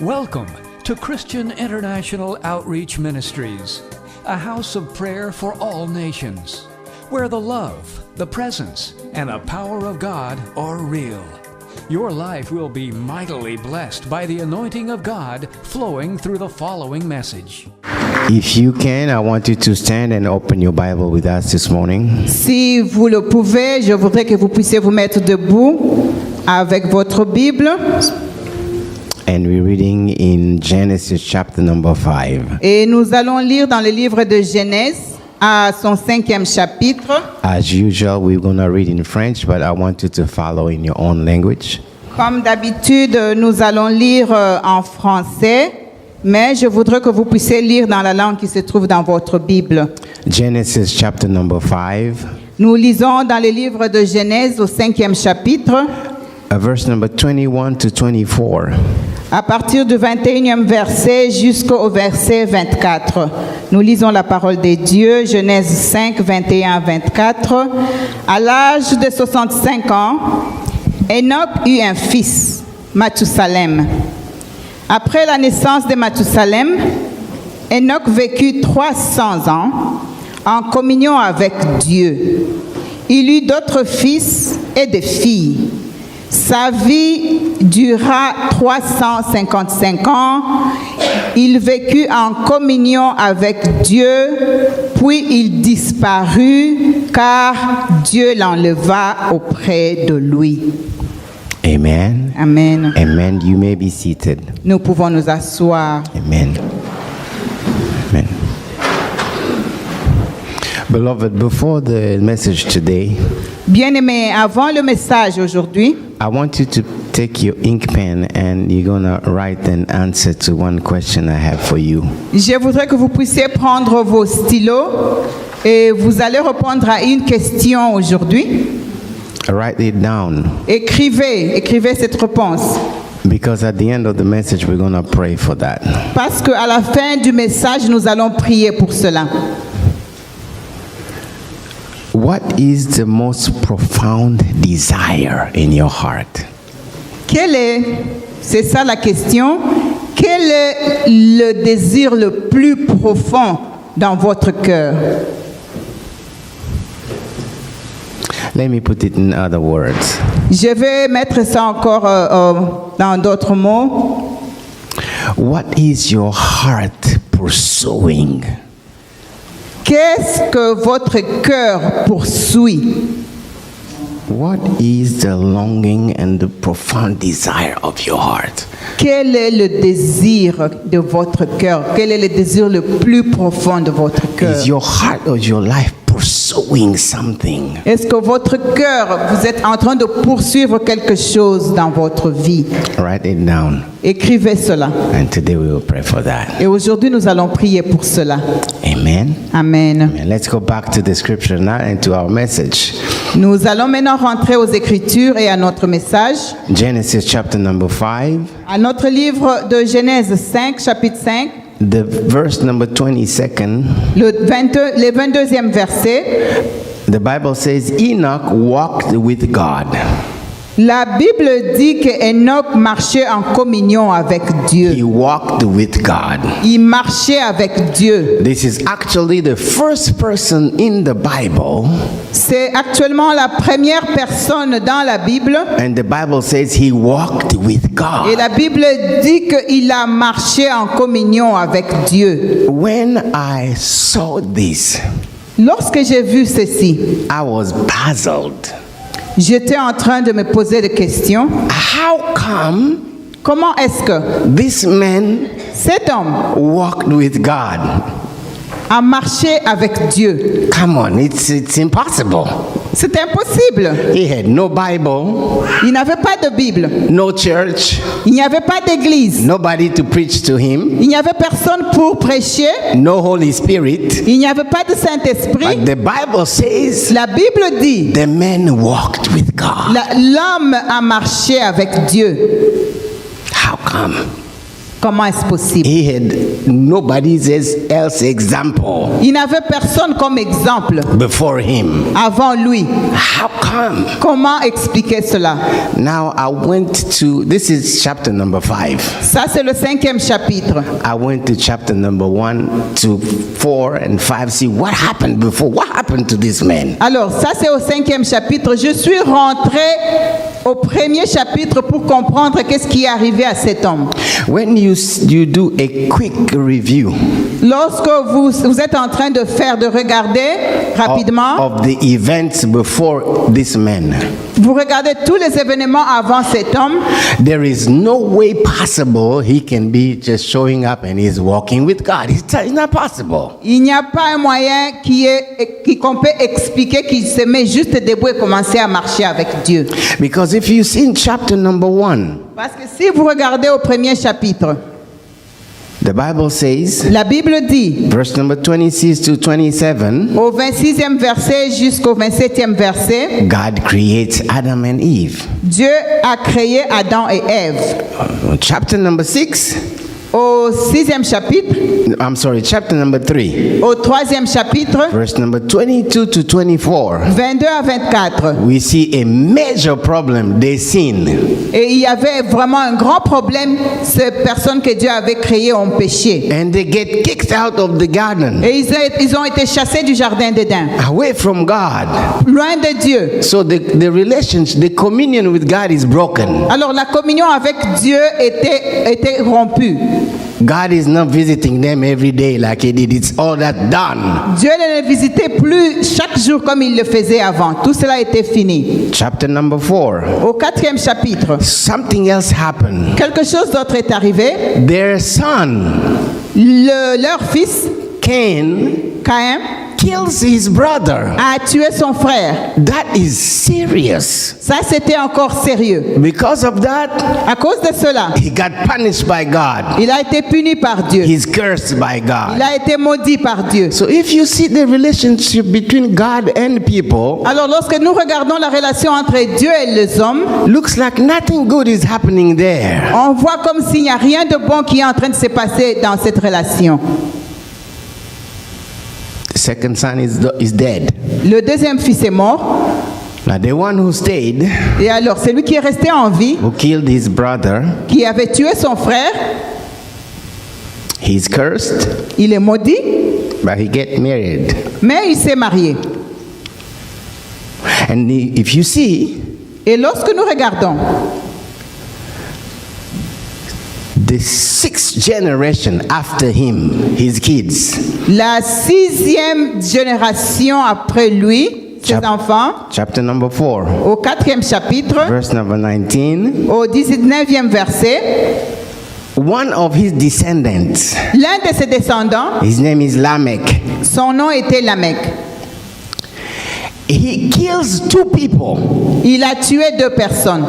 Welcome to Christian International Outreach Ministries, a house of prayer for all nations, where the love, the presence, and the power of God are real. Your life will be mightily blessed by the anointing of God flowing through the following message. If you can, I want you to stand and open your Bible with us this morning. Si vous le pouvez, je voudrais que vous puissiez vous mettre debout avec votre Bible. And we're reading in Genesis chapter number 5. Et nous allons lire dans le livre de Genèse à son 5e chapitre. As usual, we're going to read in French, but I want you to follow in your own language. Comme d'habitude, nous allons lire en français, mais je voudrais que vous puissiez lire dans la langue qui se trouve dans votre Bible. Genesis chapter number 5, Nous lisons dans le livre de Genèse au 5e chapitre, verse number 21 to 24. à partir du 21e verset jusqu'au verset 24. Nous lisons la parole de Dieu, Genèse 5, 21 à 24. À l'âge de 65 ans, Enoch eut un fils, Mathusalem. Après la naissance de Mathusalem, Enoch vécut 300 ans en communion avec Dieu. Il eut d'autres fils et des filles. Sa vie dura 355 ans. Il vécut en communion avec Dieu, puis il disparut car Dieu l'enleva auprès de lui. Amen. Amen. Amen. You may be seated. Nous pouvons nous asseoir. Amen. Amen. Beloved, before the message today, Bien-aimés, avant le message aujourd'hui, I want you to take your ink pen and you're going to write an answer to one question I have for you. je voudrais que vous puissiez prendre vos stylos et vous allez répondre à une question aujourd'hui. Write it down Écrivez cette réponse. because at the end of the message, we're going to pray for that. Parce qu'à la fin du message, nous allons prier pour cela. What is the most profound desire in your heart? C'est ça la question, quel est le désir le plus profond dans votre cœur? Let me put it in other words. Je vais mettre ça encore dans d'autres mots. What is your heart pursuing? Qu'est-ce que votre cœur poursuit? What is the longing and the profound desire of your heart? Quel est le désir de votre cœur? Quel est le désir le plus profond de votre cœur? Is your heart or your life pursuing something? Est-ce que votre cœur, vous êtes en train de poursuivre quelque chose dans votre vie? Write it down. Écrivez cela. And today we will pray for that. Et aujourd'hui, nous allons prier pour cela. Amen. Amen. And let's go back to the scripture now and to our message. Nous allons maintenant rentrer aux Écritures et à notre message. Genesis chapter number 5, À notre livre de Genèse 5, chapitre 5, the verse number 22nd. le 22e verset. The Bible says Enoch walked with God. La Bible dit que Enoch marchait en communion avec Dieu. He walked with God. Il marchait avec Dieu. This is actually the first person in the Bible, C'est actuellement la première personne dans la Bible. and the Bible says he walked with Et God. la Bible dit qu'il a marché en communion avec Dieu. When I saw this, Lorsque j'ai vu ceci, I was puzzled. j'étais en train de me poser des questions. How come Comment est-ce que this man cet homme walked with God? a marché avec Dieu? Come on, it's impossible. C'est impossible. He had no Bible, Il n'avait pas de Bible. no church, Il n'y avait pas d'église. nobody to preach to him, Il n'y avait personne pour prêcher. no Holy Spirit. Il n'y avait pas de Saint-Esprit. But the Bible says La Bible dit, the man walked with God. l'homme a marché avec Dieu. How come? comment est-ce possible? He had nobody else example Il n'avait personne comme exemple before him. avant lui. How come? Comment expliquer cela? Now I went to, this is chapter number 5. Ça, c'est le 5e chapitre. I went to chapter number 1 to 4 and 5. See what happened before. What happened to this man? Alors, ça, c'est au 5e chapitre. Je suis rentré au 1er chapitre pour comprendre qu'est-ce qui est arrivé à cet homme. When you do a quick review Lorsque vous êtes en train de regarder rapidement, of the events before this man, vous regardez tous les événements avant cet homme, there is no way possible he can be just showing up and he's walking with God. It's not possible. il n'y a pas un moyen qu'on peut expliquer qu'il se met juste debout et commencer à marcher avec Dieu. Because if you see in chapter number 1, Parce que si vous regardez au 1er chapitre, the Bible says, la Bible dit, verse number 26 to 27, au 26e verset jusqu'au 27e verset, God creates Adam and Eve. Dieu a créé Adam et Ève. Chapter number 6, Au 6e chapitre, chapter number 3, au 3e chapitre, verse number 22 to 24, 22 à 24, we see a major problem, they sin. et il y avait vraiment un grand problème. Ces personnes que Dieu avait créées ont péché. And they get kicked out of the garden, Et ils ont été chassés du jardin d'Éden, away from God. loin de Dieu. So the relationship, the communion with God is broken. Alors la communion avec Dieu était rompue. God is not visiting them every day like he did. It's all that done. Dieu ne les visitait plus chaque jour comme il le faisait avant. Tout cela était fini. Chapter number 4. Au 4e chapitre, Something else happened. quelque chose d'autre est arrivé. Their son, Leur fils, Cain, Caïn, kills his brother. a tué son frère. That is serious. Ça, c'était encore sérieux. Because of that, À cause de cela, he got punished by God. il a été puni par Dieu. He's cursed by Il God. a été maudit par Dieu. So if you see the relationship between God and people, Alors, lorsque nous regardons la relation entre Dieu et les hommes, looks like nothing good is happening there. on voit comme s'il n'y a rien de bon qui est en train de se passer dans cette relation. The second son is dead. Le deuxième fils est mort. Now the one who stayed, Et alors, celui qui est resté en vie, who killed his brother, qui avait tué son frère, he's cursed, il est maudit, but he get married. mais il s'est marié. And if you see, Et lorsque nous regardons the 6th generation after him, his kids, la 6e génération après lui, ses enfants, chapter number 4, au 4e chapitre, verse number 19, au 19e verset, one of his descendants, l'un de ses descendants, his name is Lamech, son nom était Lamech. he kills 2 people. Il a tué 2 personnes.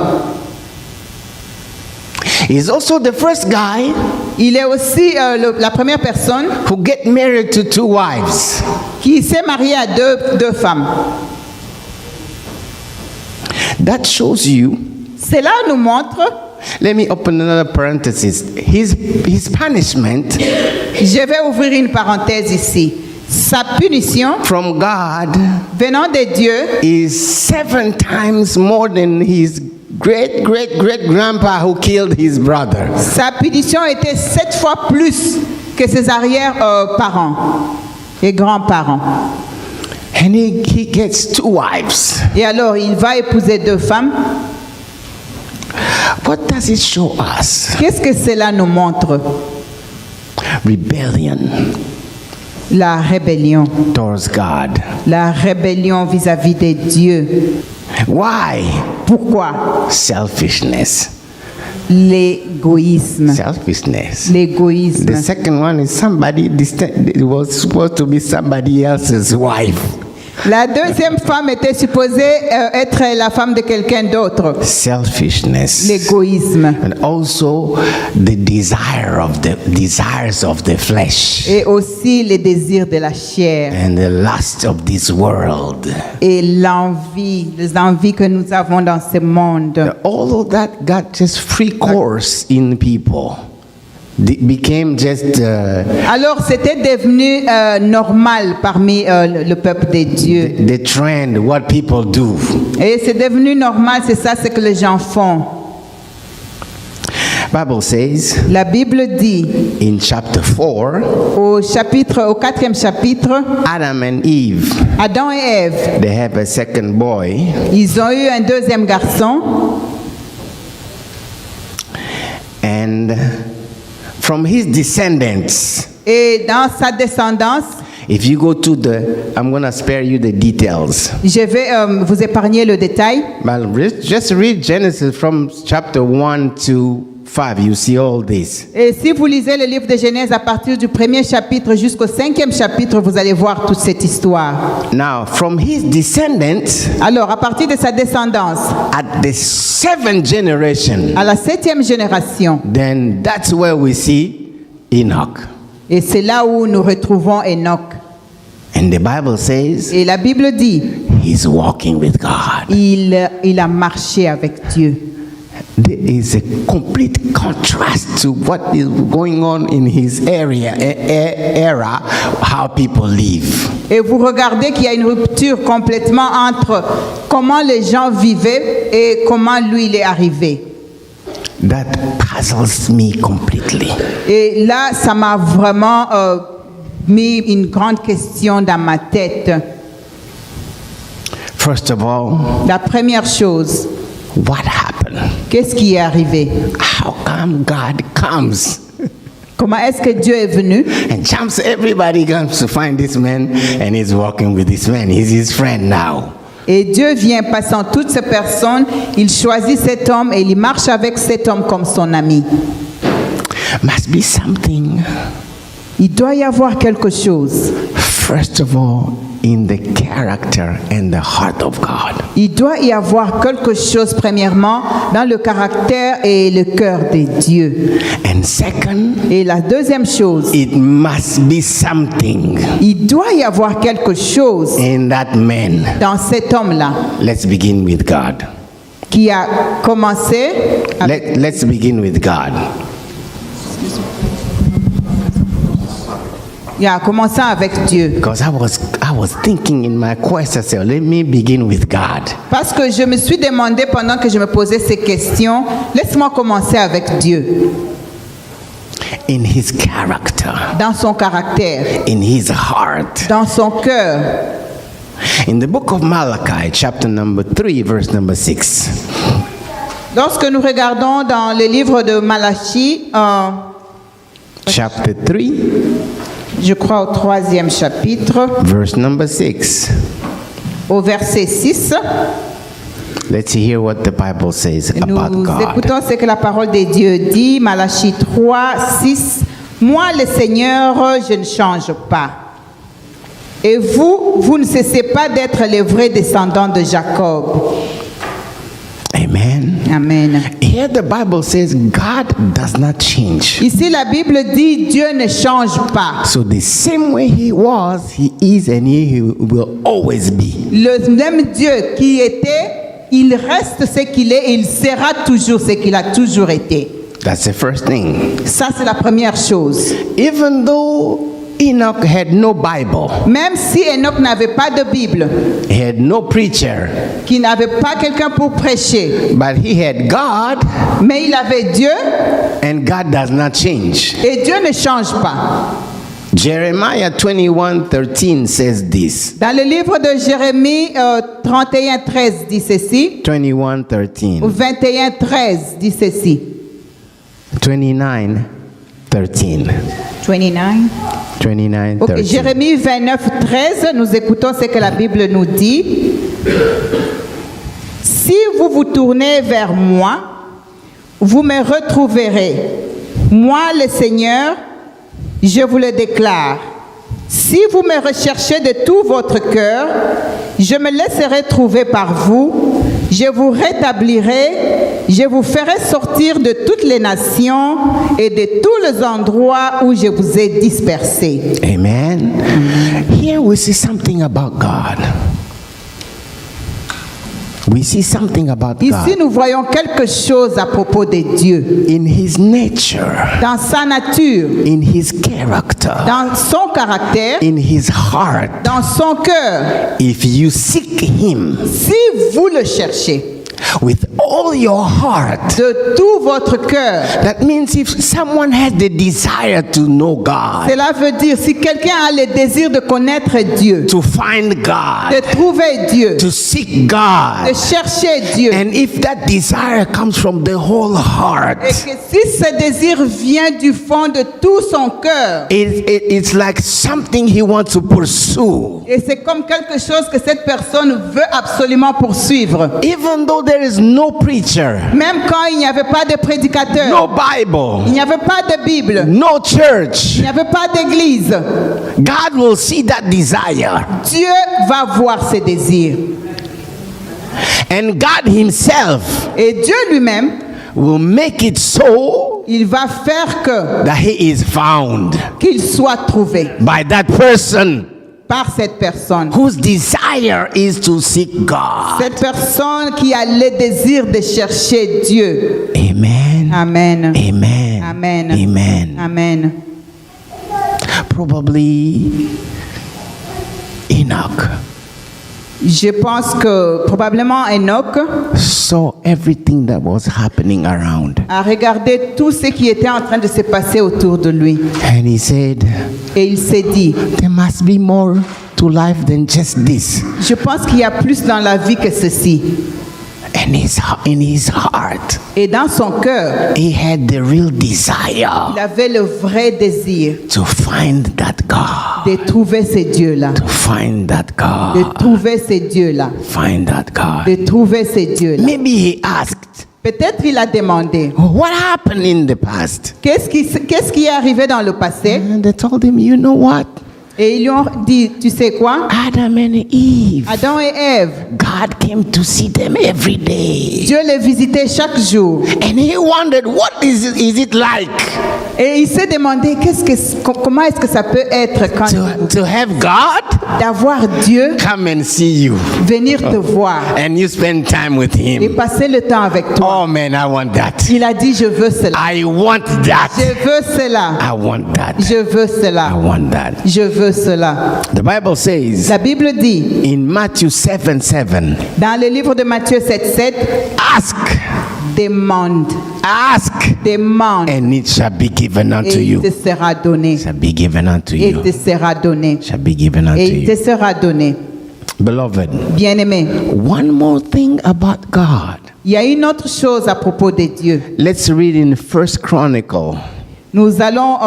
He's also the first guy Il est aussi la première personne who get married to 2 wives. qui s'est marié à deux femmes. That shows you. Cela nous montre, Let me open another parenthesis. His punishment je vais ouvrir une parenthèse ici, sa punition from God venant de Dieu is 7 times more than his great-great-great-grandpa who killed his brother. Sa punition était 7 fois plus que ses arrière-parents et grands-parents. And he gets 2 wives. Et alors, il va épouser 2 femmes. What does it show us? Qu'est-ce que cela nous montre? Rebellion La rébellion. towards God. La rébellion vis-à-vis de Dieu. Why? Pourquoi? Selfishness. L'égoïsme. Selfishness. L'égoïsme. The second one is it was supposed to be somebody else's wife. La deuxième femme était supposée être la femme de quelqu'un d'autre. Selfishness. L'égoïsme. And also the desires of the flesh. Et aussi les désirs de la chair. And the lust of this world. Et l'envie, les envies que nous avons dans ce monde. All of that got just free course in people. became just Alors c'était devenu normal parmi le peuple de Dieu. the trend, what people do. Et c'est devenu normal, c'est ça ce que les gens font. Bible says La Bible dit in chapter 4, au 4e chapitre, Adam and Eve, Adam et Ève, they have a second boy, ils ont eu un deuxième garçon. and from his descendants, Et dans sa descendance, if you go to I'm going to spare you the details, je vais vous épargner le détail. but just read Genesis from chapter 1 to 5, you see all this. Et si vous lisez le livre de Genèse à partir du 1er chapitre jusqu'au 5e chapitre, vous allez voir toute cette histoire. Now, from his descendants, Alors, à partir de sa descendance, at the 7th generation, à la 7e génération, then that's where we see Enoch. et c'est là où nous retrouvons Enoch. And the Bible says Et la Bible dit, he's walking with God. il a marché avec Dieu. There is a complete contrast to what is going on in his era, how people live. Et vous regardez qu'il y a une rupture complètement entre comment les gens vivaient et comment lui il est arrivé. That puzzles me completely. Et là, ça m'a vraiment mis une grande question dans ma tête. First of all, La première chose, what happened? qu'est-ce qui est arrivé? How come God comes Comment est-ce que Dieu est venu? and jumps? Everybody comes to find this man, and he's walking with this man. He's his friend now. Et Dieu vient passant toutes ces personnes, il choisit cet homme et il marche avec cet homme comme son ami. Must be something. Il doit y avoir quelque chose. First of all, in the character and the heart of God. Il doit y avoir quelque chose, premièrement, dans le caractère et le cœur de Dieu. And second, Et la deuxième chose, it must be something il doit y avoir quelque chose in that man. dans cet homme-là Let's begin with God. qui a commencé avec... Let's begin with God. Il a commencé avec Dieu. Because I was thinking in my quest, I said, let me begin with God. Parce que je me suis demandé pendant que je me posais ces questions, laisse-moi commencer avec Dieu. In his character, Dans son caractère, in his heart. dans son cœur. In the book of Malachi, chapter number 3, verse number 6. Lorsque nous regardons dans le livre de Malachie, Chapter 3, je crois au 3e chapitre, verse number 6. au verset 6, Let's hear what the Bible says about nous God. écoutons ce que la parole de Dieu dit, Malachie 3, 6. Moi, le Seigneur, je ne change pas. Et vous ne cessez pas d'être les vrais descendants de Jacob. Amen. Amen. Here the Bible says God does not change. Ici, la Bible dit Dieu ne change pas. So the same way he was, he is, and he will always be. Le même Dieu qui était, il reste ce qu'il est et il sera toujours ce qu'il a toujours été. That's the first thing. Ça, c'est la première chose. Even though Enoch had no Bible, Même si Enoch n'avait pas de Bible, he had no preacher, qu'il n'avait pas quelqu'un pour prêcher, but he had God, mais il avait Dieu and God does not change. et Dieu ne change pas. Jeremiah 21:13 says this. Dans le livre de Jérémie 31:13 dit ceci, 21:13. ou 21:13 dit ceci. 29:13. 29. 29:13. Ok, Jérémie 29:13, nous écoutons ce que la Bible nous dit. Si vous vous tournez vers moi, vous me retrouverez. Moi, le Seigneur, je vous le déclare. Si vous me recherchez de tout votre cœur, je me laisserai trouver par vous. Je vous rétablirai. Je vous ferai sortir de toutes les nations et de tous les endroits où je vous ai dispersés. Amen. Here we see something about God. We see something about Ici, God nous voyons quelque chose à propos de Dieu. in his nature, Dans sa nature, in his character, dans son caractère, in his heart. dans son cœur. If you seek him Si vous le cherchez with all your heart, de tout votre cœur, that means if someone has the desire to know God, cela veut dire si quelqu'un a le désir de connaître Dieu, to find God, de trouver Dieu, to seek de God, chercher Dieu, and if that desire comes from the whole heart, et que si ce désir vient du fond de tout son cœur, it's like something he wants to pursue. et c'est comme quelque chose que cette personne veut absolument poursuivre. Even though there is no preacher, Même quand il n'y avait pas de prédicateur, no Bible, il n'y avait pas de Bible, no church, il n'y avait pas d'église, God will see that desire. Dieu va voir ses désirs. And God himself Et Dieu lui-même, will make it so il va faire que that he is found qu'il soit trouvé by that person par cette personne. whose desire is to seek God. Cette personne qui a le désir de chercher Dieu. Amen. Amen. Amen. Amen. Amen. Amen. Probably Enoch Je pense que probablement Enoch saw everything that was happening around. a regardé tout ce qui était en train de se passer autour de lui. And he said, Et il s'est dit, there must be more to life than just this. je pense qu'il y a plus dans la vie que ceci. And in his heart, Et dans son cœur, he had the real desire il avait le vrai désir to find that God. de trouver ce Dieu-là. To find that De God. trouver ce Dieu-là. Find that God. De trouver ce Dieu-là. Maybe he asked, Peut-être il a demandé, what happened in the past? qu'est-ce qui est arrivé dans le passé? And they told him, you know what? Et ils lui ont dit, tu sais quoi? Adam and Eve, Adam et Ève, God came to see them every day. Dieu les visitait chaque jour. And he wondered, what is it like Et il s'est demandé, comment est-ce que ça peut être quand to have God d'avoir Dieu come and see you venir te voir and you spend time with et him? passer le temps avec toi. Oh man, I want that. Il a dit, je veux cela. I want that. Je veux cela. I want that. Je veux I cela. want that. Je veux cela. The Bible says La Bible dit, in Matthew 7:7, dans le livre de Matthieu 7:7, ask, demande, ask, demande, and it shall be given unto et il you. te sera donné. Shall be given unto Et you. il te sera donné. Shall be given unto Et il te you. sera donné. Beloved, Bien-aimé, one more thing about God. il y a une autre chose à propos de Dieu. Let's read in First Chronicle, Nous allons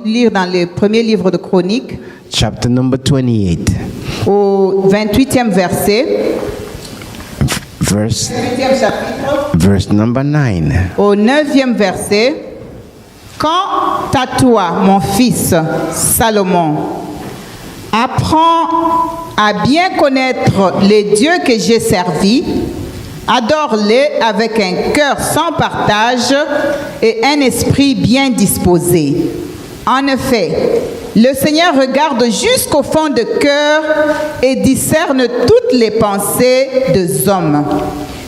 lire dans le premier livre de Chroniques, chapter number 28, au 28e verset, verse 28e chapitre, verse number 9. au 9e verset. Quant à toi, mon fils Salomon, apprends à bien connaître les dieux que j'ai servis, adore-les avec un cœur sans partage et un esprit bien disposé. En effet, le Seigneur regarde jusqu'au fond de cœur et discerne toutes les pensées des hommes.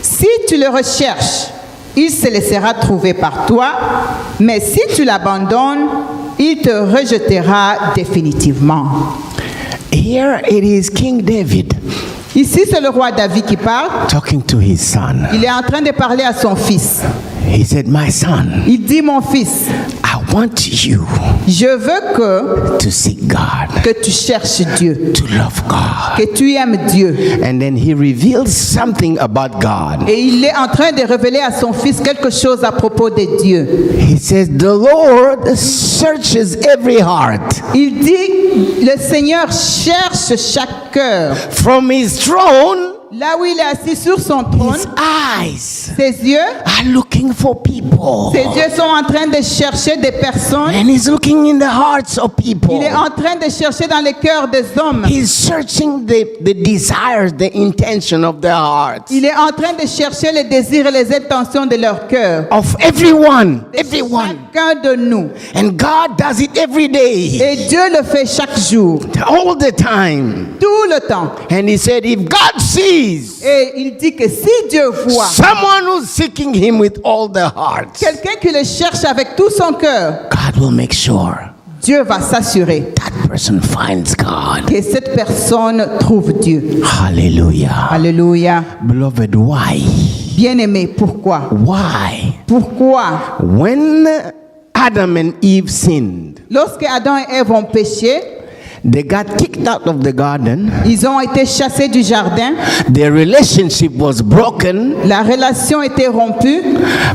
Si tu le recherches, il se laissera trouver par toi, mais si tu l'abandonnes, il te rejettera définitivement. Here it is King David Ici, c'est le roi David qui parle. talking to his son. Il est en train de parler à son fils. He said, my son, Il dit, mon fils, I want you je veux to seek God, que tu cherches Dieu, to love God. que tu aimes Dieu. And then he reveals something about God. Et il est en train de révéler à son fils quelque chose à propos de Dieu. He says, the Lord searches every heart. Il dit, le Seigneur cherche chaque cœur. From his throne, Là où il est assis sur son trône, his eyes ses yeux, are looking for people. ses yeux sont en train de chercher des personnes. And he's looking in the hearts of people. Il est en train de chercher dans les cœurs des hommes. He's searching the desires, the intention of their hearts. Il est en train de chercher les désirs et les intentions de leur cœur. Of everyone. Everyone. Chacun de nous. And God does it every day. Et Dieu le fait chaque jour, All the time. tout le temps. And he said, if God sees sees Et il dit que si Dieu voit someone who's seeking him with all their heart, quelqu'un qui le cherche avec tout son cœur, God will make sure Dieu va s'assurer that person finds God. que cette personne trouve Dieu. Hallelujah. Alléluia. Beloved, why? Bien-aimé, pourquoi? Why? Pourquoi? When Adam and Eve sinned, Lorsque Adam et Ève ont péché, they got kicked out of the garden. ils ont été chassés du jardin, Their relationship was broken, la relation était rompue,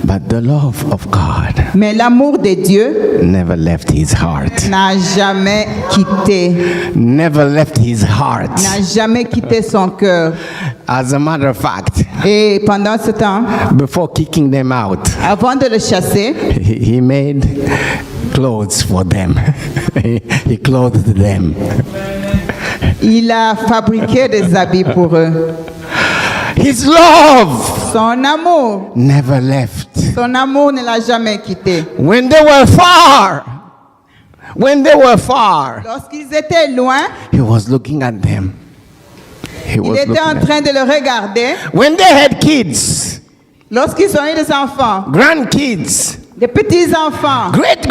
but the love of God mais l'amour de Dieu never left his heart. n'a jamais quitté, Never left his heart. n'a jamais quitté son cœur. As a matter of fact, Et pendant ce temps, before kicking them out, avant de le chasser, he made clothes for them. He clothed them. il a fabriqué des habits pour eux. His love Son amour, never left. son amour ne l'a jamais quitté. When they were far, Lorsqu'ils étaient loin, he was looking at them. He il was était looking en at train de le regarder. When they had kids, Lorsqu'ils ont eu des enfants, grandkids, des petits-enfants, great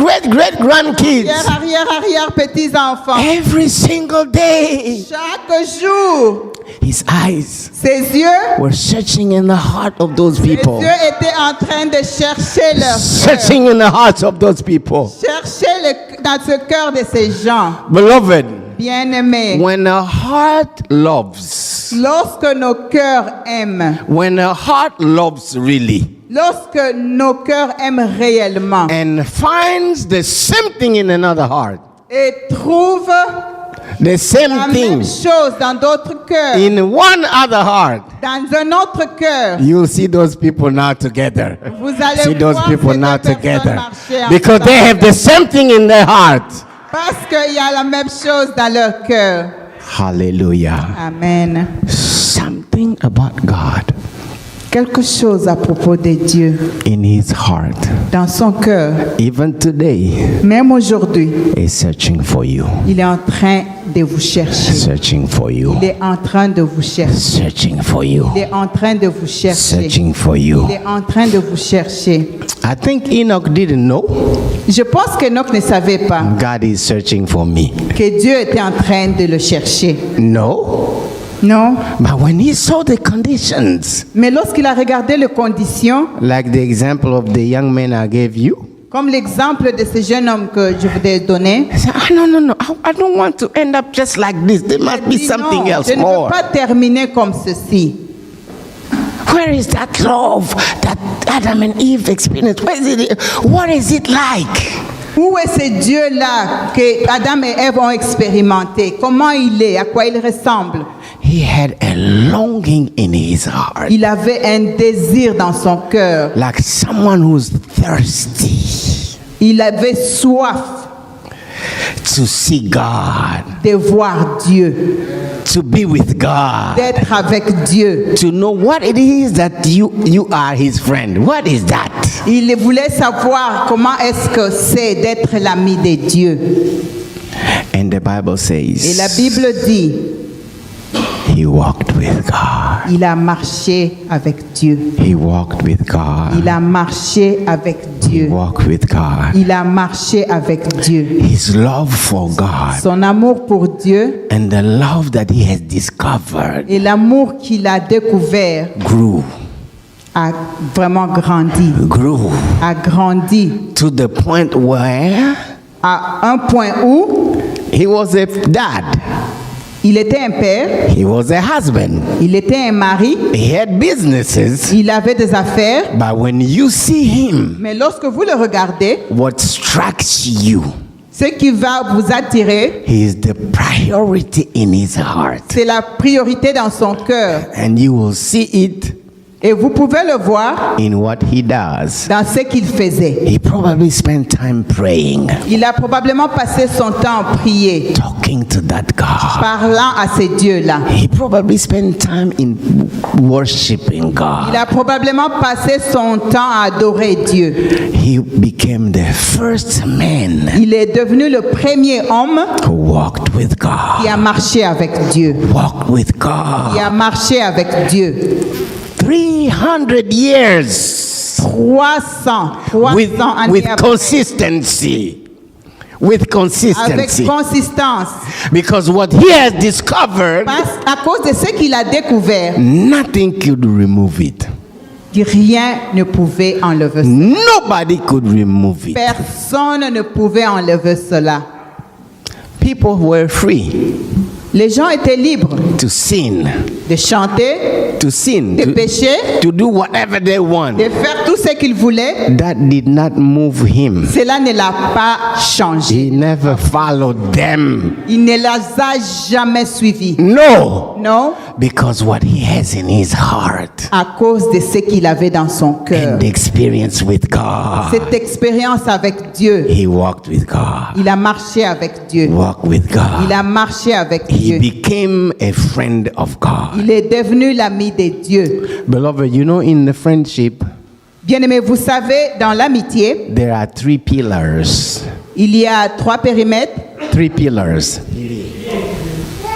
grandkids, arrière petits-enfants, every single day, chaque jour, his eyes ses yeux, were searching in the heart of those ses people. yeux étaient en train de chercher leur cœur, Searching in the hearts of those people. chercher dans ce cœur de ces gens. Beloved, Bien-aimés, when a heart loves, lorsque nos cœurs aiment, when a heart loves really, lorsque nos cœurs aiment réellement and finds the same thing in another heart, et trouvent the same la thing même chose dans d'autres cœurs, in one other heart, dans un autre cœur, you'll see those people now together. vous allez See those voir people ces now deux personnes together. marcher Because they have the same thing in their heart. parce qu'il y a la même chose dans leur cœur. Hallelujah. Amen. Something about God Quelque chose à propos de Dieu in his heart, dans son cœur, even today, même aujourd'hui, is searching for you. il est en train de vous chercher. Searching for you. Il est en train de vous chercher. Searching for you. Il est en train de vous chercher. Searching for you. Il est en train de vous chercher. I think Enoch didn't know Je pense qu'Enoch ne savait pas God is searching for me. que Dieu était en train de le chercher. No. Non. But when he saw the conditions, Mais lorsqu'il a regardé les conditions, like the example of the young man I gave you, comme l'exemple de ce jeune homme que je vous ai donné, I said, no. I don't want to end up just like this. There must be il dit, something non, else je ne veux more. pas terminer comme ceci. Where is that love that Adam and Eve experienced? Where is it? What is it like? Où est ce Dieu-là que Adam et Ève ont expérimenté? Comment il est? À quoi il ressemble? He had a longing in his heart, Il avait un désir dans son cœur. like someone who's thirsty Il avait soif to see God, de voir Dieu, to be with God, d'être avec Dieu. to know what it is that you are his friend. What is that? Il voulait savoir comment est-ce que c'est d'être l'ami de Dieu. And the Bible Et la says Bible dit, he walked with God. il a marché avec Dieu. He walked with God. Il a marché avec He Dieu. walked with God. Il a marché avec Dieu. His love for God Son amour pour Dieu and the love that he has discovered et l'amour qu'il a découvert grew a vraiment grandi. A grandi to the point where à un point où he was a dad, il était un père, he was a husband, il était un mari, he had businesses. il avait des affaires. But when you see him, Mais lorsque vous le regardez, what strikes you ce qui va vous attirer, is the priority in his heart. c'est la priorité dans son cœur. And you will see it Et vous pouvez le voir in what he does. dans ce qu'il faisait. He probably spent time praying, Il a probablement passé son temps à prier, talking to that God. parlant à ces dieux-là. He probably spent time in worshiping Il God. a probablement passé son temps à adorer Dieu. He became the first man Il est devenu le premier homme who walked with God. qui a marché avec Dieu. Walked with Qui God. a marché avec Dieu. 300 years 300 with années après. consistency. With Avec consistency. consistance. Because what he has discovered, À cause de ce qu'il a découvert, nothing could remove it. rien ne pouvait enlever ça. Nobody could remove it. Personne ne pouvait enlever cela. People were free Les gens étaient libres to sin, de chanter, to sin, de pécher, to do whatever they want. de faire tout ce qu'ils voulaient. That did not move him. Cela ne l'a pas changé. He never followed them. Il ne les a jamais suivis. No, Non, because what he has in his heart à cause de ce qu'il avait dans son cœur. and the experience with God. Cette expérience avec Dieu, He walked with God. il a marché avec Dieu. Walked with Il God. a marché avec He Dieu. became a friend of God. Il est devenu l'ami de Dieu. Beloved, you know, in the friendship, Bien-aimés, vous savez, dans l'amitié, there are 3 pillars. il y a 3 périmètres, 3 pillars.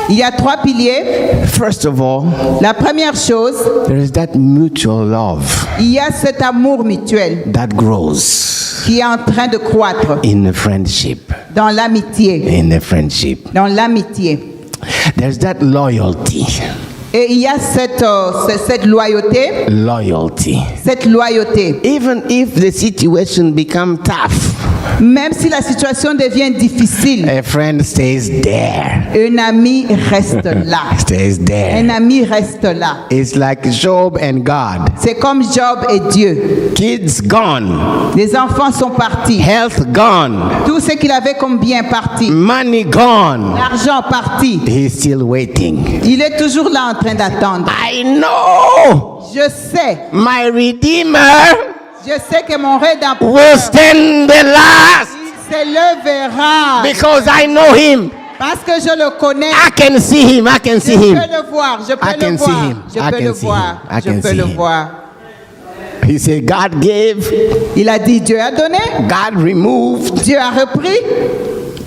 il y a 3 piliers. First of all, La première chose, there is that mutual love il y a cet amour mutuel that grows qui est en train de croître in the friendship. dans l'amitié. In the friendship, Dans l'amitié. there's that loyalty. Et il y a cette loyauté, Loyalty. cette loyauté. Even if the situation becomes tough, Même si la situation devient difficile, a friend stays there. un ami reste là. Stays Un there. ami reste là. It's like Job and God. C'est comme Job et Dieu. Kids gone, Les enfants sont partis. health gone, Tout ce qu'il avait comme bien parti. money gone. L'argent parti. He's still waiting. Il est toujours là en train d'attendre. I know Je sais. my Redeemer Je sais que mon rédempteur, will stand the last il se levera. because I know him. Parce que je le connais. I can see him. I can Je see peux him. le voir. Je I peux can le see voir. him. Je I peux can le see voir. him. I Je can peux see le him. voir. He said, God gave, Il a dit Dieu a donné. God removed. Dieu a repris.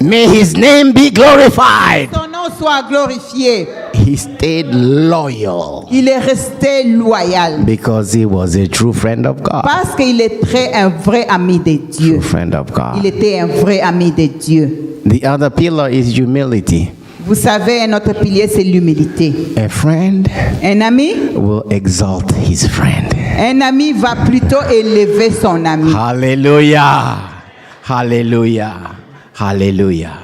May his name be glorified. Son nom soit glorifié. He stayed loyal Il est resté loyal. because he was a true friend of God. Parce qu'il était un vrai ami de Dieu. True friend of Il God. était un vrai ami de Dieu. The other pillar is humility. Vous savez, un autre pilier, c'est l'humilité. A friend Un ami, will exalt his friend. un ami va plutôt élever son ami. Hallelujah. Hallelujah. Hallelujah.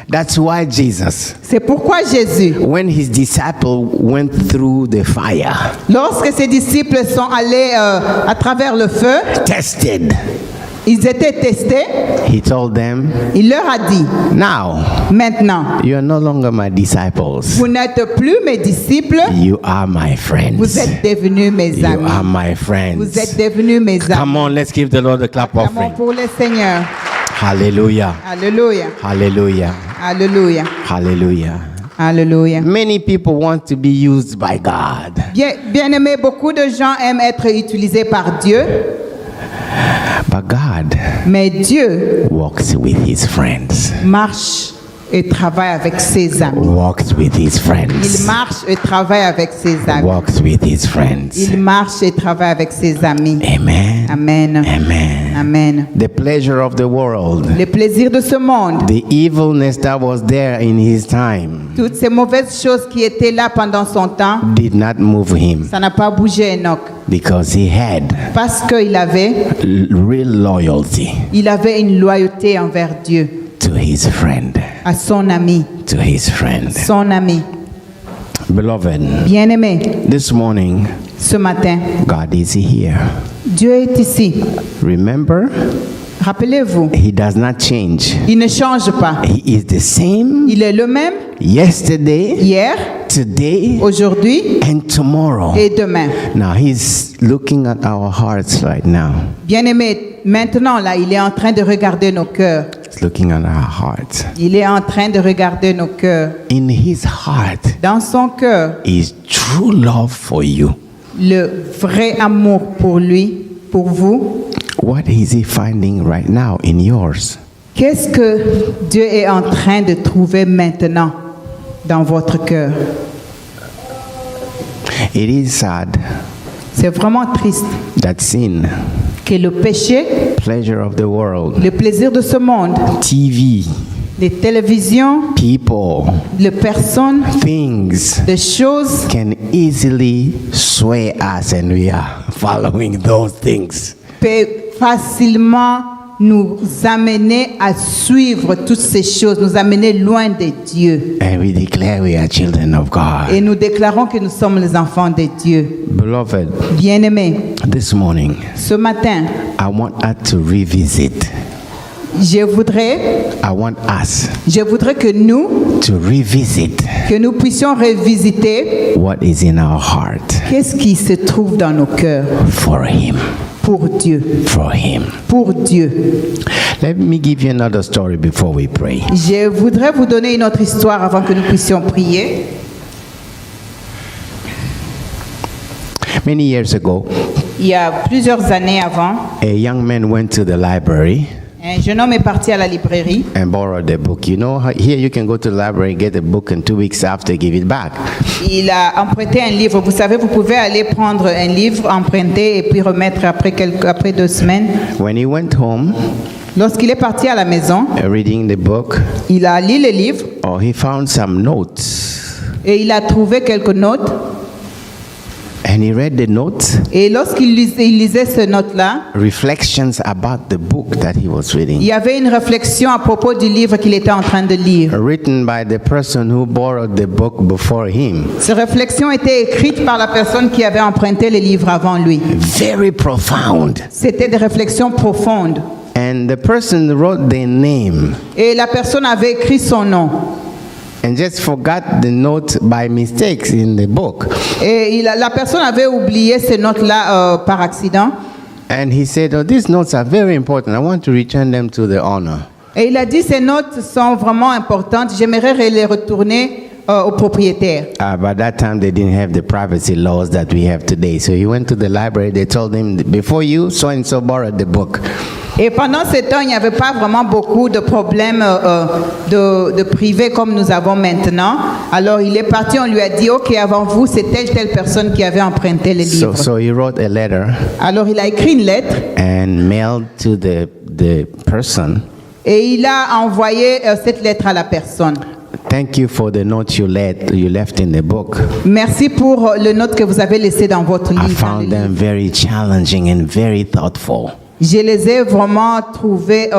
That's why Jesus, C'est pourquoi Jésus, when his disciple went through the fire, lorsque ses disciples sont allés à travers le feu, tested, ils étaient testés, he told them, il leur a dit, now maintenant, you are no longer my disciples. vous n'êtes plus mes disciples, You are my friends. vous êtes devenus mes You are amis. my Vous êtes friends. devenus mes Come amis. on, let's give the Lord a clap Acclamons offering. pour le Seigneur. Hallelujah. Alléluia. Hallelujah. Alléluia. Hallelujah. Alléluia. Many people want to be used by God. Bien aimé, beaucoup de gens aiment être utilisés par Dieu, But God mais Dieu walks with his friends. marche et travaille avec ses amis. Walks with his Il friends. marche et travaille avec ses amis. Walks with his friends. Il marche et travaille avec ses amis. Amen. Amen. Amen. Amen. The pleasure of the world, Les plaisirs de ce monde, the evilness that was there in his time, toutes ces mauvaises choses qui étaient là pendant son temps, did not move him ça n'a pas bougé Enoch. because he had Parce qu'il avait, real loyalty il avait une loyauté envers Dieu, to his friend. à son ami, To his friend. son ami. Beloved, Bien-aimé, this morning, ce matin, God is here. Dieu est ici. Remember, Rappelez-vous, he does not change. il ne change pas. He is the same Il est le même yesterday, hier, today aujourd'hui and tomorrow. et demain. Now he's looking at our hearts right now. Bien-aimé, maintenant, là, il est en train de regarder nos cœurs. He's looking at our hearts. Il est en train de regarder nos cœurs. In his heart Dans son cœur, is true love for you. le vrai amour pour lui, pour vous. What is he finding right now in yours? Qu'est-ce que Dieu est en train de trouver maintenant dans votre cœur? It is sad C'est vraiment triste that sin, que le péché, pleasure of the world, le plaisir de ce monde, TV, les télévisions, people, les personnes, things les choses can easily sway us, and we are following those things. peuvent facilement nous amener à suivre toutes ces choses, nous amener loin de Dieu. And we declare we are children of God. Et nous déclarons que nous sommes les enfants de Dieu. Beloved, Bien-aimés, this morning, ce matin, I want us to revisit. je voudrais I want us que nous to revisit puissions revisiter what is in our heart qu'est-ce qui se trouve dans nos cœurs for Him. pour Dieu. For Him. Pour Dieu. Let me give you another story before we pray. Je voudrais vous donner une autre histoire avant que nous puissions prier. Many years ago, Il y a plusieurs années avant, a young man went to the library un jeune homme est parti à la librairie. and borrowed a book. You know, here you can go to the library, get a book, and 2 weeks after, give it back. Il a emprunté un livre. Vous savez, vous pouvez aller prendre un livre, emprunter et puis remettre après 2 semaines. When he went home, Lorsqu'il est parti à la maison, reading the book, il a lu le livre he found some notes. et il a trouvé quelques notes. And he read the notes, Et lorsqu'il lisait ces notes-là, reflections about the book that he was il reading, y avait une réflexion à propos du livre qu'il était en train de lire. written by the person who borrowed the book before him. Ces réflexions étaient écrites par la personne qui avait emprunté le livre avant lui. Very profound. C'était des réflexions profondes. And the person wrote their name Et la personne avait écrit son nom. and just forgot the note by mistakes in the book. Et la personne avait oublié ces notes-là par accident. And he said, these notes are very important. I want to return them to the owner. Et il a dit, ces notes sont vraiment importantes. J'aimerais les retourner au propriétaire. By that time, they didn't have the privacy laws that we have today. So he went to the library. They told him, before you, so-and-so borrowed the book. Et pendant ce temps, il n'y avait pas vraiment beaucoup de problèmes de privé comme nous avons maintenant. Alors il est parti, on lui a dit, OK, avant vous, c'est telle personne qui avait emprunté le livre. So he wrote a letter Alors il a écrit une lettre and mailed to the person. et il a envoyé cette lettre à la personne. Thank you for the note you left in the book. Merci pour le note que vous avez laissé dans votre I livre. found them very challenging and very thoughtful. Je les ai vraiment trouvées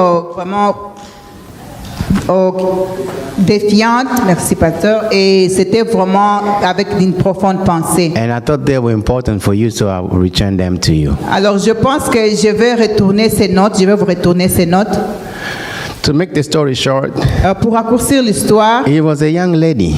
défiantes, merci pasteur, et c'était vraiment avec une profonde pensée. And I thought they were important for you, so I will return them to you. Alors je pense que je vais retourner ces notes, je vais vous retourner ces notes. To make the story short, Pour raccourcir l'histoire, it was a young lady.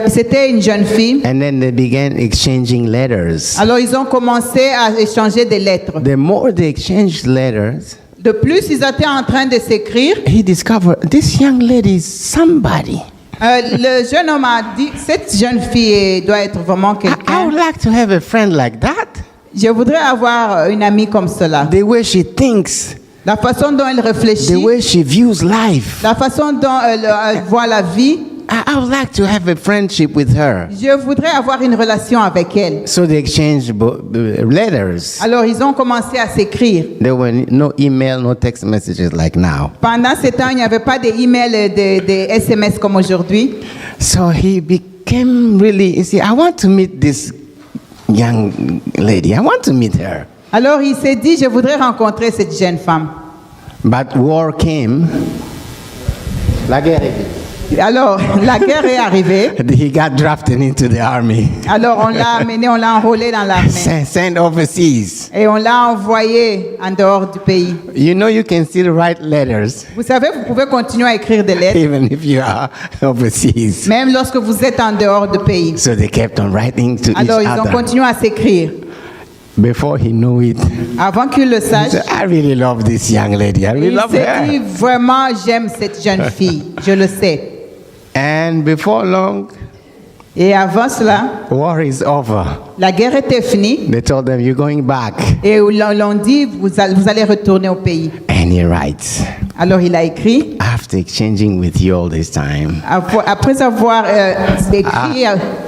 c'était une jeune fille. And then they began exchanging letters. Alors ils ont commencé à échanger des lettres. The more they exchanged letters, De plus, ils étaient en train de s'écrire. he discovered this young lady is somebody. Le jeune homme a dit, cette jeune fille doit être vraiment I would quelqu'un. like to have a friend like that. Je voudrais avoir une amie comme cela. The way she thinks, La façon dont elle the réfléchit, way she views life. la façon dont elle voit la vie. I would like to have a friendship with her. Je voudrais avoir une relation avec elle. So they exchanged letters. Alors ils ont commencé à s'écrire. There were no email, no text messages like now. Pendant ce temps, il n'y avait pas d'email, de SMS comme aujourd'hui. So he became really, you see, I want to meet this young lady. I want to meet her. Alors il s'est dit, je voudrais rencontrer cette jeune femme. But war came. La guerre est venue. Alors, la guerre est arrivée. He got drafted into the army, Alors, on l'a amené, on l'a enrôlé dans l'armée. sent overseas. Et on l'a envoyé en dehors du pays. You know, you can still write letters Vous savez, vous pouvez continuer à écrire des lettres, even if you are overseas. même lorsque vous êtes en dehors du pays. So they kept on writing to Alors, each ils ont other. continué à s'écrire. Before he knew it, Avant qu'il le he sache, said, I really love this young lady. I really il love s'est dit, her. vraiment, j'aime cette jeune fille. Je le sais. And before long, Et avant cela, war is over. la guerre était finie. They told them, you're going back. Et l'on dit, vous allez retourner au pays. And he writes, Alors, il a écrit. after exchanging with you all this time, Après avoir écrit,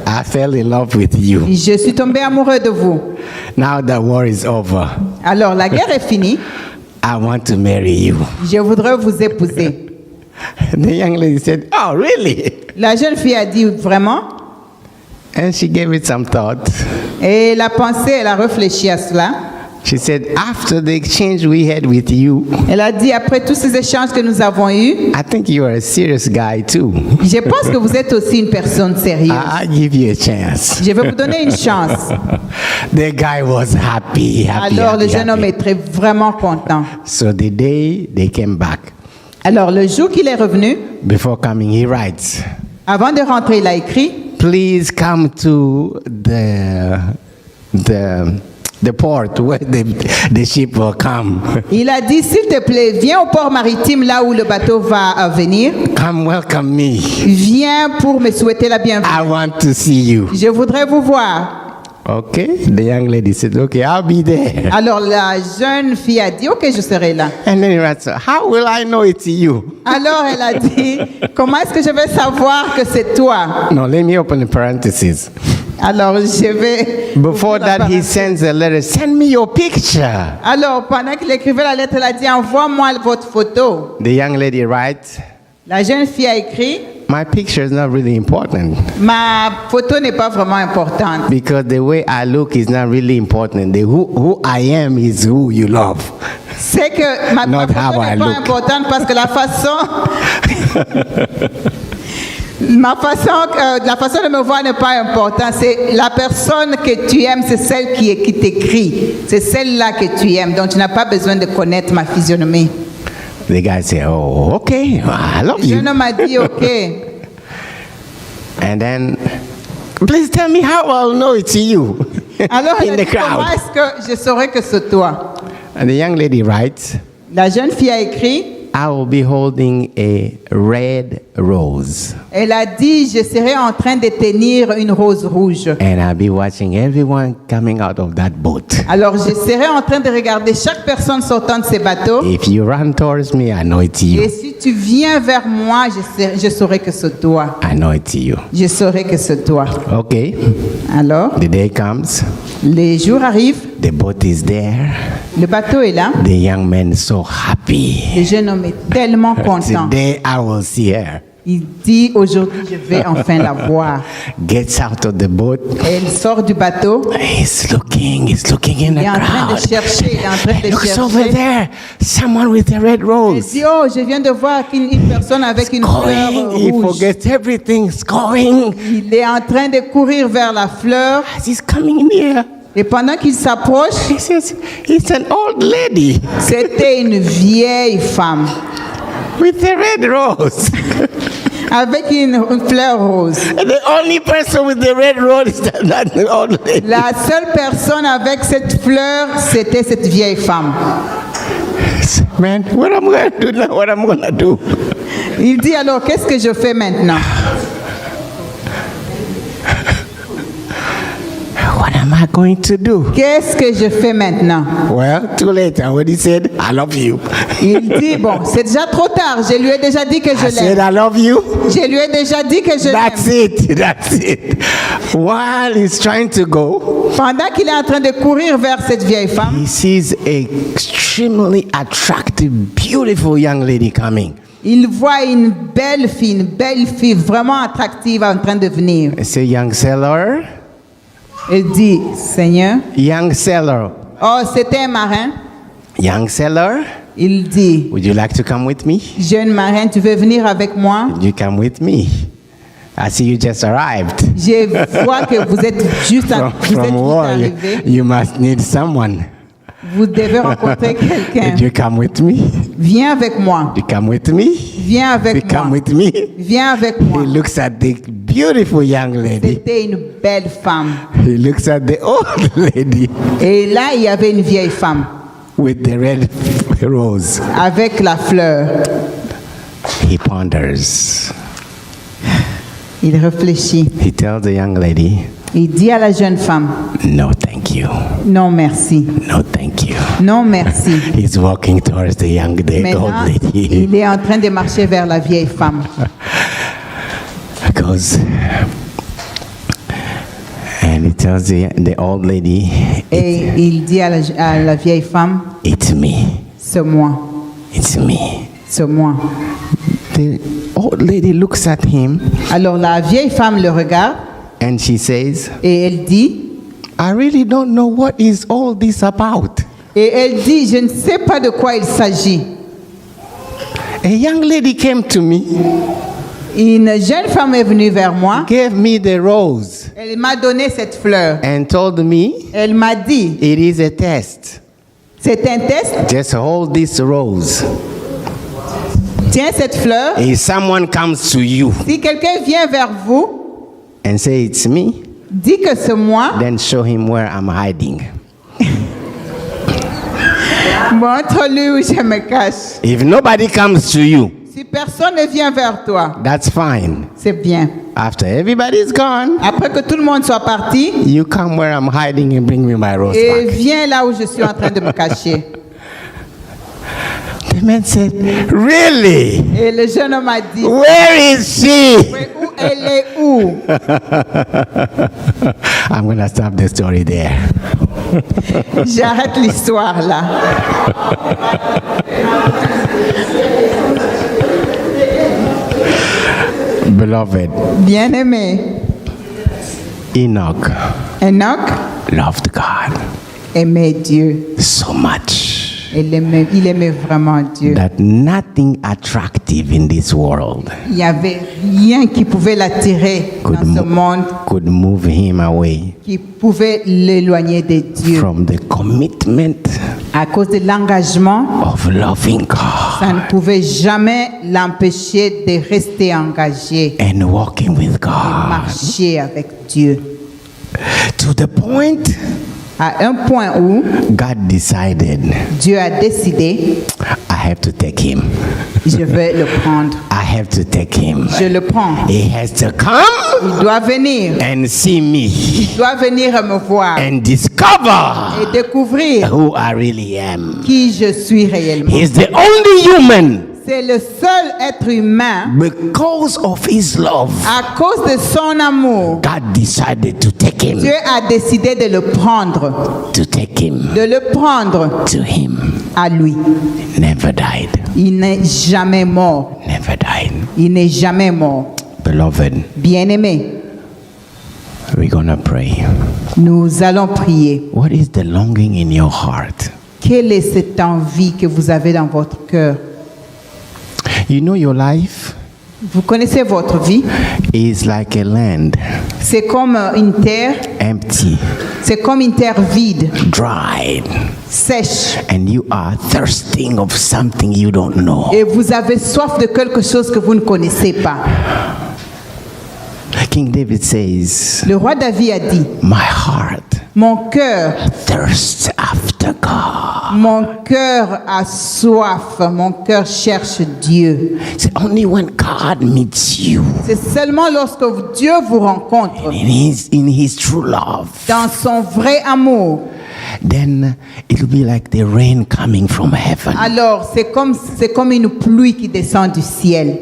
I fell in love with you. je suis tombé amoureux de vous. Now that war is over, Alors la guerre est finie. I want to marry you. Je voudrais vous épouser. The young lady said, oh, really? La jeune fille a dit vraiment. And she gave it some thought. Et elle a pensé, elle a réfléchi à cela. She said, after the exchange we had with you, Elle a dit, après tous ces échanges que nous avons eus, I think you are a serious guy too. je pense que vous êtes aussi une personne sérieuse. I give you a chance. Je vais vous donner une chance. The guy was happy. Alors le jeune homme happy. est vraiment content. So the day they came back, Alors le jour qu'il est revenu, before coming, he writes, avant de rentrer, il a écrit, please come to the port where the ship will come. il a dit, s'il te plaît, viens au port maritime là où le bateau va venir. Come welcome me. Viens pour me souhaiter la bienvenue. I want to see you. Je voudrais vous voir. Okay. The young lady said, okay, I'll be there. Alors la jeune fille a dit, ok, je serai là. And then he writes, how will I know it's you? Alors elle a dit, comment est-ce que je vais savoir que c'est toi? No, let me open the parentheses. Alors je vais... Before that, he sends a letter, send me your picture. Alors pendant qu'il écrivait la lettre, elle a dit, envoie-moi votre photo. The young lady writes, La jeune fille a écrit, my picture is not really important ma photo n'est pas vraiment importante. because the way I look is not really important. Who I am is who you love. C'est que ma Not photo how I n'est pas look. importante parce que la façon de me voir n'est pas importante. C'est la personne que tu aimes, c'est celle qui t'écrit. C'est celle-là que tu aimes. Donc tu n'as pas besoin de connaître ma physionomie. The guy said, oh, okay, I love Le you. jeune homme a dit, ok. And then, please tell me how I'll know it's you Alors elle in a the dit, comment crowd. est-ce que je saurais que c'est toi? And the young lady writes, La jeune fille a écrit, I will be holding a red rose elle a dit, je serai en train de tenir une rose rouge. and I'll be watching everyone coming out of that boat. Alors je serai en train de regarder chaque personne sortant de ces bateaux. If you run towards me, I know it's Et you. si tu viens vers moi, je saurai que c'est toi. I know it's you. Je saurai que c'est toi. Okay, Alors, the day comes, les jours arrivent, the boat is there. le bateau est là. The young man is so happy. Le jeune homme est tellement content. Today I will see her. Il dit, aujourd'hui, je vais enfin la voir. Gets out of the boat. Et elle sort du bateau. He's looking in Il the est en train de crowd. chercher, il est en train de Looks over chercher. there, someone with a red Il rose. dit, oh, je viens de voir une personne avec une fleur Going, he rouge. forgets everything's going. Il est en train de courir vers la fleur. As he's coming near, Et pendant qu'il s'approche, he says, it's an old lady c'était une vieille femme with a red rose. avec une fleur rose. And the only person with the red rose is that old lady. La seule personne avec cette fleur, c'était cette vieille femme. Man, what am I going to do now? What am I going to do? Il dit alors, qu'est-ce que je fais maintenant? What am I going to do? Qu'est-ce que je fais maintenant? Well, too late. And when he said, I love you, Il dit, bon, c'est déjà trop tard. Je lui ai déjà dit que I je said, l'aime. I love you. Je lui ai déjà dit que je That's l'aime. it. That's it. While he's trying to go, Pendant qu'il est en train de courir vers cette vieille femme, he sees a extremely attractive, beautiful young lady coming. il voit une belle fille vraiment attractive en train de venir. I say, young sailor, Il dit, Seigneur, young sailor, oh, c'était un marin. young sailor, Il dit, Would you like to come with me? jeune marraine, tu veux venir avec moi? Would you come with me? I see you just arrived. Je vois que vous êtes juste, From war, arrivé. you must need someone. Vous devez rencontrer quelqu'un. Would you come with me? Viens avec moi. You come with me? Viens You avec come moi. with me? Viens avec moi. He looks at the beautiful young lady. C'était une belle femme. He looks at the old lady Et là, il y avait une vieille femme with the red rose. avec la fleur. He ponders. Il réfléchit. He tells the young lady, Il dit à la jeune femme, no, thank you. non merci, No, thank you. non merci. He's walking towards the old Maintenant, lady. il est en train de marcher vers la vieille femme. Goes and he tells the old lady, Et il dit à la vieille femme, it's me. c'est moi, It's me. c'est moi. The old lady looks at him Alors la vieille femme le regarde and she says, et elle dit, I really don't know what is all this about. et elle dit, je ne sais pas de quoi il s'agit. A young lady came to me, Une jeune femme est venue vers moi, gave me the rose, elle m'a donné cette fleur. and told me Elle m'a dit, it is a test. c'est un test, Just hold this rose. tiens cette fleur. If someone comes to you Si quelqu'un vient vers vous, and say it's me, dit que c'est moi, then show him where I'm hiding. montre-lui où je me cache. If nobody comes to you, Si personne ne vient vers toi, that's fine. c'est bien. After everybody's gone, Après que tout le monde soit parti, you come where I'm hiding and bring me my rose et back. viens là où je suis en train de me cacher. The man said, really? Et le jeune homme a dit, Where is she? mais où elle est où? I'm going to stop the story there. J'arrête l'histoire là. Beloved, Bien-aimé, Enoch Enoch loved God aimait Dieu. so much Il aimait vraiment Dieu. that nothing attractive in this world Il n'y avait rien qui pouvait l'attirer dans ce monde, could move him away qui pouvait l'éloigner de Dieu. from the commitment À cause de l'engagement, of loving God ça ne pouvait jamais l'empêcher de rester engagé and walking with et God marcher avec Dieu. to the point À un point où God decided, Dieu a décidé, I have to take him. je vais le prendre. I have to take him. Je le prends. He has to come Il doit venir. and see me Il doit venir me voir and discover et découvrir who I really am. qui je suis réellement. He's the only human C'est le seul être humain, because of his love. à cause de son amour, God decided to take him, Dieu a décidé de le prendre, to take him de le prendre to him. à lui. Never died. Il n'est jamais mort. Never died. Il n'est jamais mort. Beloved, Bien-aimé, we're gonna pray. nous allons prier. What is the longing in your heart? Quelle est cette envie que vous avez dans votre cœur? You know your life Vous connaissez votre vie. is like a land, C'est comme une terre, empty, c'est comme une terre vide, dried, sèche. and you are thirsting of something you don't know. Et vous avez soif de quelque chose que vous ne connaissez pas. King David says, Le roi David a dit, my heart mon cœur thirsts after God. Mon cœur a soif, mon cœur cherche Dieu. It's only when God meets you C'est seulement lorsque Dieu vous rencontre in his true love, dans son vrai amour, then it'll be like the rain coming from heaven. alors c'est comme une pluie qui descend du ciel.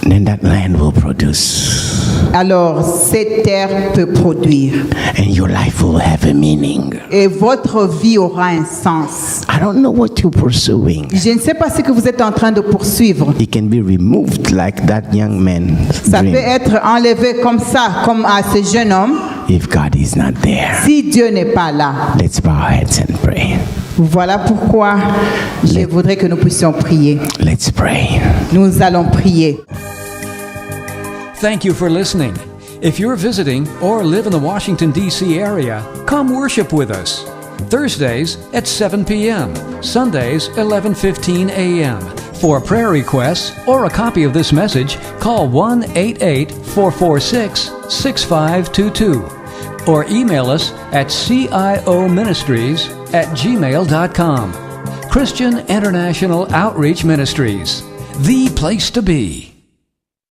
Then that land will produce, Alors cette terre peut produire and your life will have a meaning. et votre vie aura un sens. I don't know what you're pursuing. Je ne sais pas ce que vous êtes en train de poursuivre. It can be removed like that young man. Ça peut être enlevé comme ça, comme à ce jeune homme, If God is not there, si Dieu n'est pas là. let's bow our heads and pray. Voilà pourquoi je voudrais que nous puissions prier. Let's pray. Nous allons prier. Thank you for listening. If you're visiting or live in the Washington, D.C. area, come worship with us. Thursdays at 7 p.m., Sundays 11:15 a.m. For prayer requests or a copy of this message, call 1-888-446-6522 or email us at cioministries@gmail.com. Christian International Outreach Ministries, the place to be.